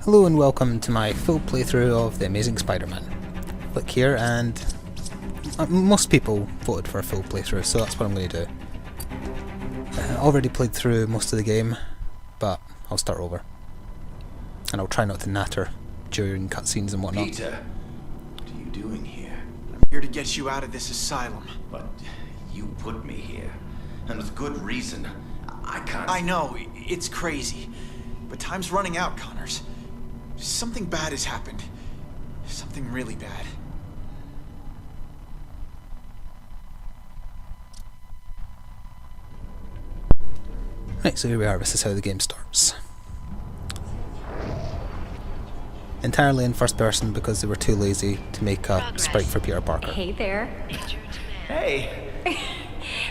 Hello and welcome to my full playthrough of the Amazing Spiderman. Click here and most people voted for a full playthrough, so that's what I'm going to do. Already played through most of the game, but I'll start over. And I'll try not to natter during cutscenes and whatnot. Peter, what are you doing here? I'm here to get you out of this asylum. But you put me here, and with good reason. I can't... I know, it's crazy, but time's running out, Connors. Something bad has happened. Something really bad. Right, so here we are, this is how the game starts. Entirely in first person because they were too lazy to make a sprite for Peter Parker. Hey there. Hey!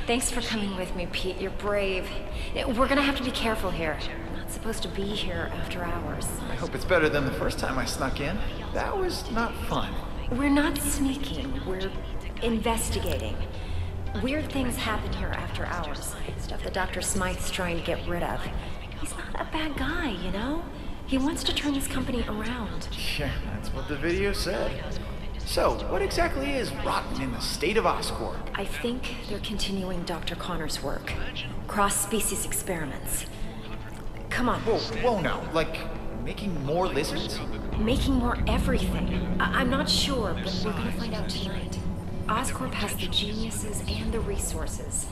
Thanks for coming with me, Pete. You're brave. We're gonna have to be careful here. I'm not supposed to be here after hours. I hope it's better than the first time I snuck in. That was not fun. We're not sneaking. We're investigating. Weird things happen here after hours. Stuff that Dr. Smythe's trying to get rid of. He's not a bad guy, you know? He wants to turn this company around. Yeah, that's what the video said. So, what exactly is rotten in the state of Oscorp? I think they're continuing Dr. Connor's work. Cross-species experiments. Come on. Whoa now. Like, making more lizards? Making more everything. I'm not sure, but we're gonna find out tonight. Oscorp has the geniuses and the resources.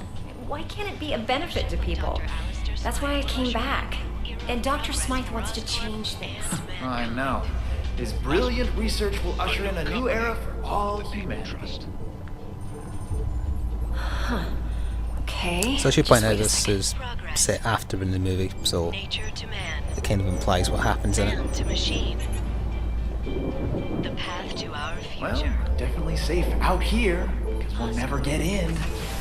Why can't it be a benefit to people? That's why I came back. And Dr. Smythe wants to change things. I know. His brilliant research will usher in a new era for all humanity. Huh. Okay. So I should point out this is set after in the movie, so it kind of implies what happens in it. To machine. The path to our future. Well, definitely safe out here, because we'll never get in.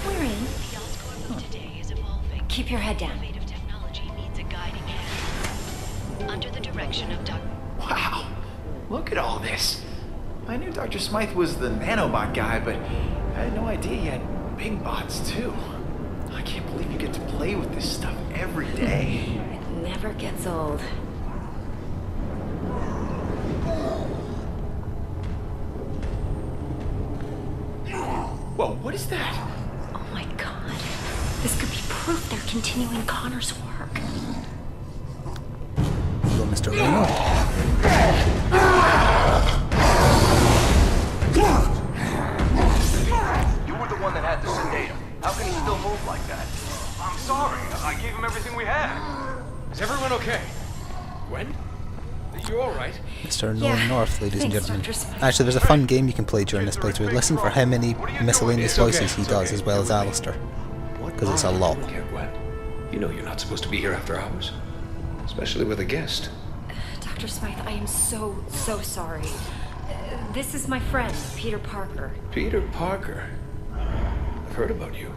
We're in. The Oscorp today is evolving. Keep your head down. Innovative technology needs a guiding hand. Under the direction of Dr. Wow, look at all this. I knew Dr. Smythe was the nanobot guy, but I had no idea he had big bots too. I can't believe you get to play with this stuff every day. It never gets old. Whoa, what is that? Oh my god. This could be proof they're continuing Connor's work. Hello, Mr. Reno. You were the one that had to sedate him. How can he still move like that? I'm sorry. I gave him everything we had. Is everyone okay? Gwen? You alright? Mr. Yeah. Nolan North, ladies and Thanks, gentlemen. Dr. Smythe. Actually, there's a fun game you can play during this playthrough. Listen for him any miscellaneous voices he does, as well as Alistair. Because it's a lot. Here, Gwen. You know you're not supposed to be here after hours. Especially with a guest. Dr. Smythe, I am so sorry. This is my friend, Peter Parker. Peter Parker. I've heard about you.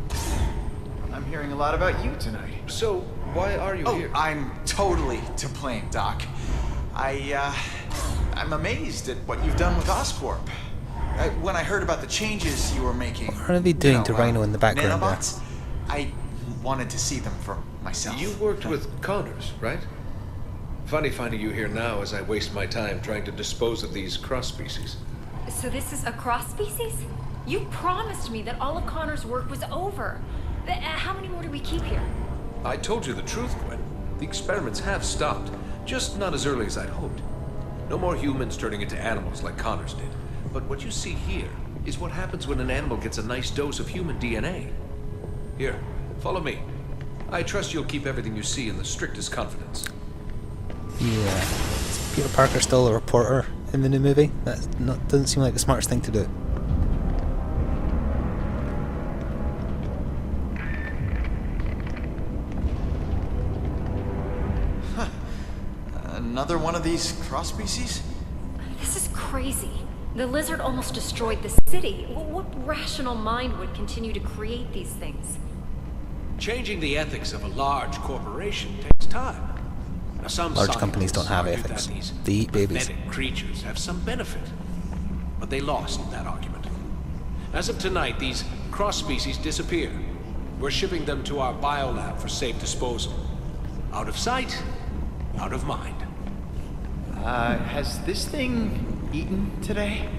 I'm hearing a lot about you tonight. So, why are you here? I'm totally to blame, Doc. I'm amazed at what you've done with Oscorp. When I heard about the changes you were making... What are they doing to Rhino in the background there? nanobots, I wanted to see them for myself. You worked with Connors, right? Funny finding you here now as I waste my time trying to dispose of these cross-species. So this is a cross-species? You promised me that all of Connor's work was over. How many more do we keep here? I told you the truth, Gwen. The experiments have stopped, just not as early as I'd hoped. No more humans turning into animals like Connors did. But what you see here is what happens when an animal gets a nice dose of human DNA. Here, follow me. I trust you'll keep everything you see in the strictest confidence. Yeah. Is Peter Parker still a reporter in the new movie? That doesn't seem like the smartest thing to do. Another one of these cross-species? This is crazy. The lizard almost destroyed the city. What rational mind would continue to create these things? Changing the ethics of a large corporation takes time. Now, some Large companies don't have argue ethics. that these They eat babies. pathetic creatures have some benefit, but they lost that argument. As of tonight, these cross-species disappear. We're shipping them to our biolab for safe disposal. Out of sight, out of mind. Has this thing eaten today?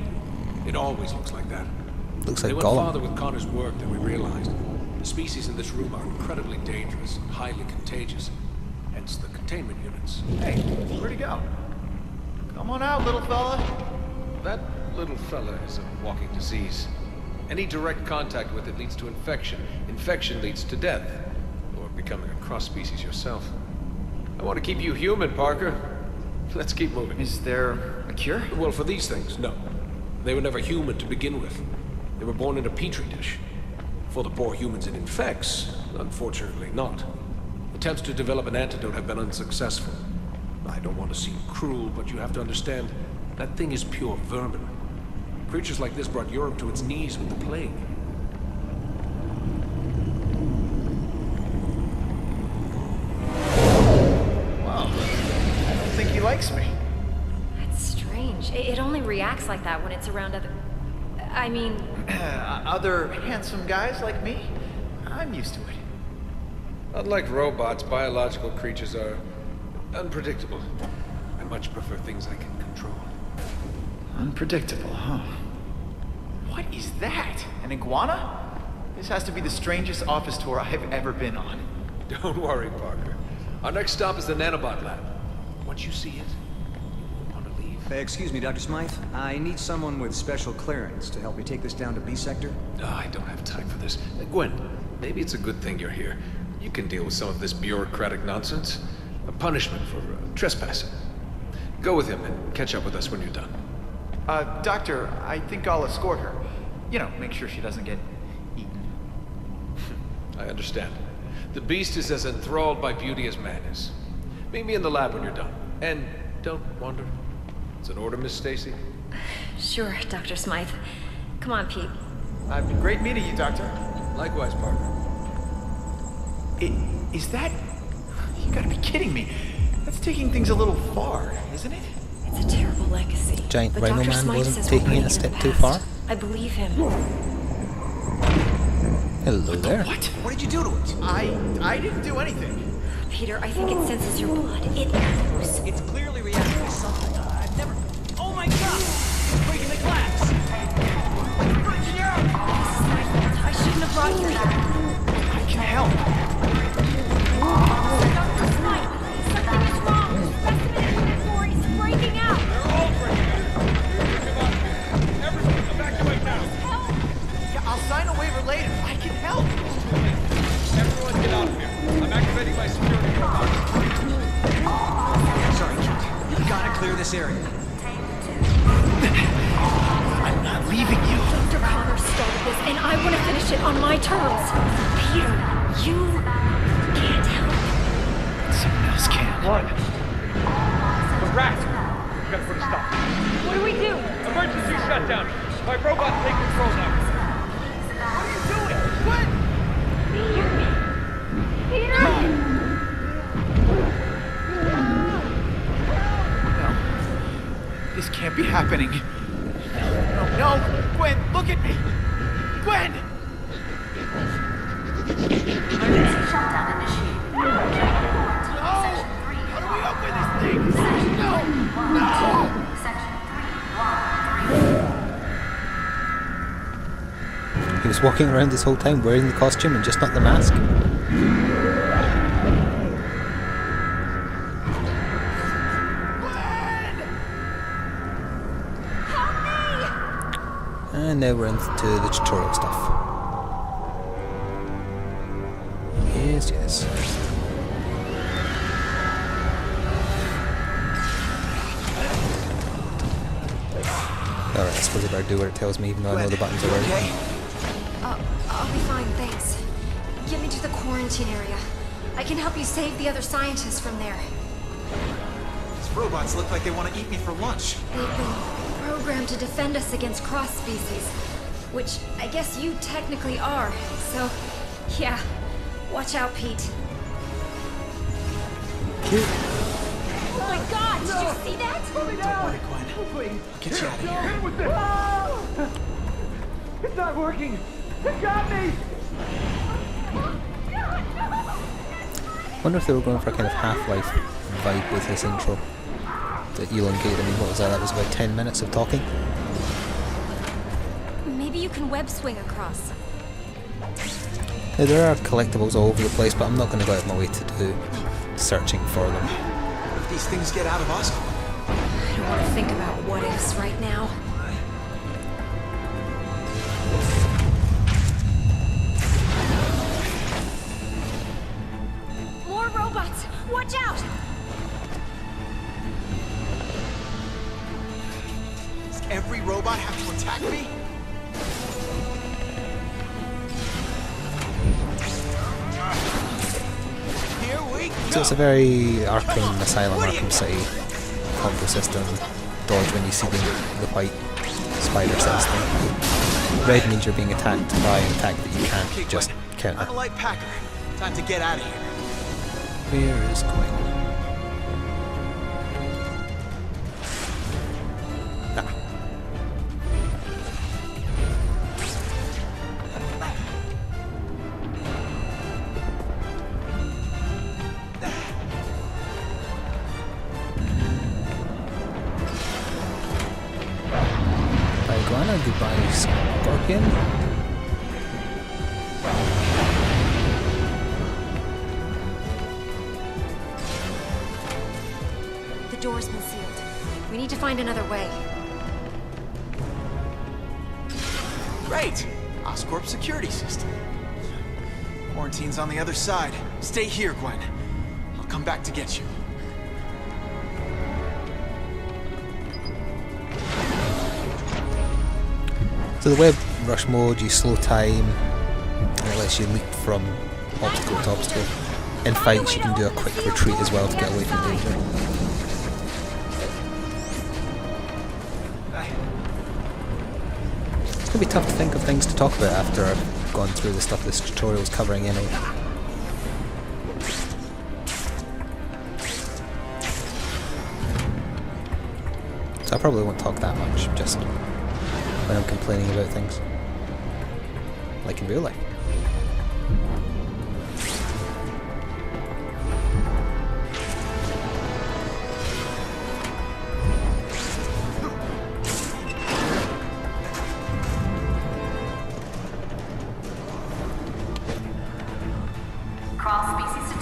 It always looks like that. Looks They like went Gollum. farther with Connor's work than we realized. The species in this room are incredibly dangerous and highly contagious. Hence the containment units. Hey, where'd he go? Come on out, little fella. That little fella is a walking disease. Any direct contact with it leads to infection. Infection leads to death. Or becoming a cross-species yourself. I want to keep you human, Parker. Let's keep moving. Is there a cure? Well, for these things, no. They were never human to begin with. They were born in a petri dish. For the poor humans it infects, unfortunately not. Attempts to develop an antidote have been unsuccessful. I don't want to seem cruel, but you have to understand, that thing is pure vermin. Creatures like this brought Europe to its knees with the plague. Wow. I don't think he likes me. That's strange. It only reacts like that when it's around other... I mean... Other handsome guys like me? I'm used to it. Unlike robots, biological creatures are unpredictable. I much prefer things I can control. Unpredictable, huh? What is that? An iguana? This has to be the strangest office tour I've ever been on. Don't worry, Parker. Our next stop is the nanobot lab. Once you see it, you won't want to leave. Excuse me, Dr. Smythe. I need someone with special clearance to help me take this down to B sector. I don't have time for this. Gwen, maybe it's a good thing you're here. You can deal with some of this bureaucratic nonsense. A punishment for trespassing. Go with him and catch up with us when you're done. Doctor, I think I'll escort her. You know, make sure she doesn't get eaten. I understand. The beast is as enthralled by beauty as man is. Meet me in the lab when you're done. And don't wander. It's an order, Miss Stacy? Sure, Dr. Smythe. Come on, Pete. I've been great meeting you, Doctor. Likewise, Parker. Is that... You gotta be kidding me. That's taking things a little far, isn't it? It's a terrible legacy. Giant but Rhino Dr. Man Smythe wasn't says taking we're it a bringing step the too past. far. I believe him. Hello there. What? What did you do to it? I didn't do anything. Peter, I think it senses your blood. It knows. It's clearly reacting to something. I've never... Oh my god! It's breaking the glass! It's breaking out! I shouldn't have brought you here. I can help. Dr. Smythe, something is wrong. Specimen inventory is breaking out. They're all breaking out. Everyone, evacuate now. Help! Yeah, I'll sign a waiver later. I can help. Everyone get out of here. I'm activating my security robots. Sorry, kid. You gotta clear this area. I'm not leaving you. Dr. Connor started this, and I want to finish it on my terms. Peter, you can't help. Someone else can. One. The rat. We gotta put a stop. What do we do? Emergency shutdown. My robots take control now. What are you doing? What? Peter! No. This can't be happening. No, no. Gwen, look at me. Gwen! No! How do we open this thing? No! No! He was walking around this whole time wearing the costume and just not the mask. And now we're into the tutorial stuff. Yes, yes. Alright, I suppose I better do what it tells me even though I know the buttons already. Okay? I'll be fine, thanks. Get me to the quarantine area. I can help you save the other scientists from there. These robots look like they want to eat me for lunch. They've been programmed to defend us against cross-species, which I guess you technically are. So, yeah, watch out, Pete. Oh my God! Did you see that? Don't worry, Gwen. I'll get you out of here. It's not working. It got me. Wonder if they were going for a kind of Half-Life vibe with this intro. that elongated. I mean, what was that? That was about 10 minutes of talking. Maybe you can web swing across. Now, there are collectibles all over the place, but I'm not going to go out of my way to do searching for them. What if these things get out of Oscorp? I don't want to think about what ifs right now. More robots! Watch out! Does every robot have to attack me? Here we go. So it's a very Arkham Asylum, Arkham City combo system. Dodge when you see the white spider sense thing. Red means you're being attacked by an attack that you can't just counter. I'm a light packer. Time to get out of here. Where is Quinn? Ah. Bye Iguana, goodbye Scorpion. The door's been sealed. We need to find another way. Great! Oscorp security system. Quarantine's on the other side. Stay here, Gwen. I'll come back to get you. So the web rush mode, you slow time, and it lets you leap from obstacle to obstacle. In fights, you can do a quick retreat as well to get away from danger. It's going to be tough to think of things to talk about after I've gone through the stuff this tutorial's covering anyway. So I probably won't talk that much, just when I'm complaining about things. Like in real life.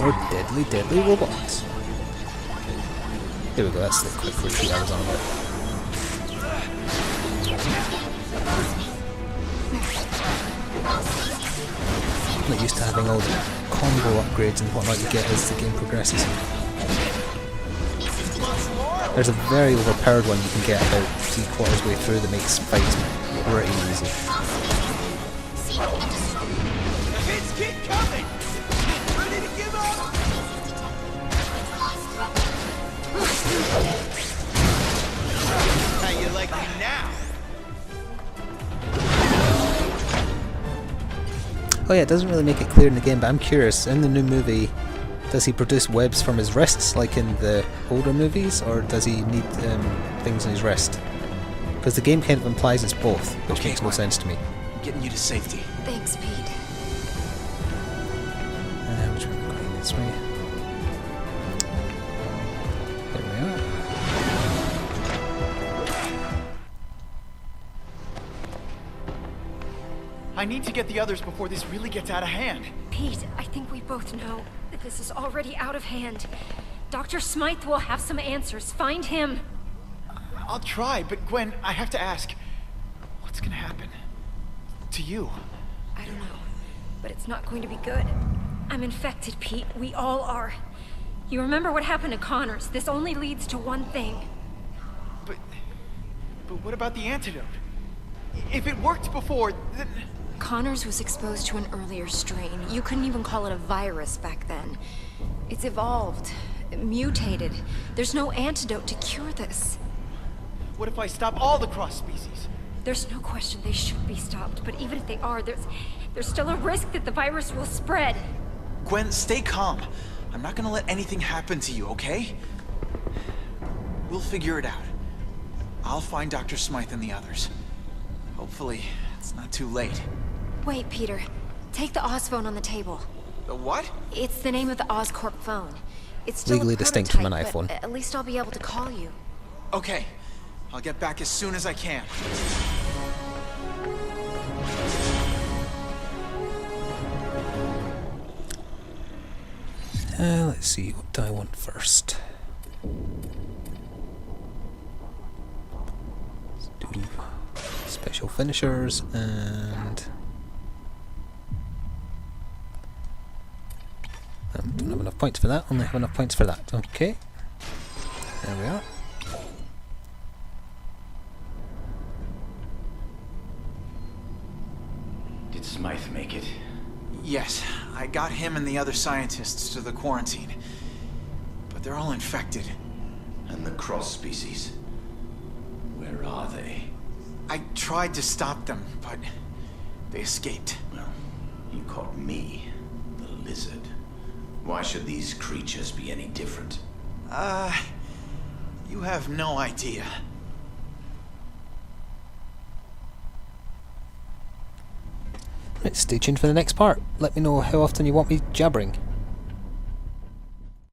Or deadly, deadly robots. Here we go, that's the quick retreat I was on about. I'm not used to having all the combo upgrades and whatnot you get as the game progresses. There's a very overpowered one you can get about 3/4 way through that makes fights pretty easy. Kids keep coming! Ready to give up? How you like me now? Oh yeah, it doesn't really make it clear in the game, but I'm curious, in the new movie, does he produce webs from his wrists like in the older movies, or does he need things on his wrist? Because the game kind of implies it's both, which makes no sense to me. I'm getting you to safety. Thanks, Pete. Which way are we going? This way? There we are. I need to get the others before this really gets out of hand. Pete, I think we both know that this is already out of hand. Dr. Smythe will have some answers. Find him. I'll try, but Gwen, I have to ask, what's gonna happen to you? I don't know, but it's not going to be good. I'm infected, Pete. We all are. You remember what happened to Connors? This only leads to one thing. But what about the antidote? If it worked before, then... Connors was exposed to an earlier strain. You couldn't even call it a virus back then. It's evolved, mutated. There's no antidote to cure this. What if I stop all the cross species? There's no question they should be stopped, but even if they are, there's still a risk that the virus will spread. Gwen, stay calm. I'm not gonna let anything happen to you, okay? We'll figure it out. I'll find Dr. Smythe and the others. Hopefully, it's not too late. Wait, Peter. Take the Oz phone on the table. The what? It's the name of the Oscorp phone. It's still Legally a distinct from an prototype, iPhone. but at least I'll be able to call you. Okay. I'll get back as soon as I can. Let's see, what do I want first? Let's do special finishers and... don't have enough points for that, only have enough points for that. Okay. There we are. Did Smythe make it? Yes, I got him and the other scientists to the quarantine. But they're all infected. And the cross species? Where are they? I tried to stop them, but they escaped. Well, you caught me, the lizard. Why should these creatures be any different? You have no idea. Right, stay tuned for the next part. Let me know how often you want me jabbering.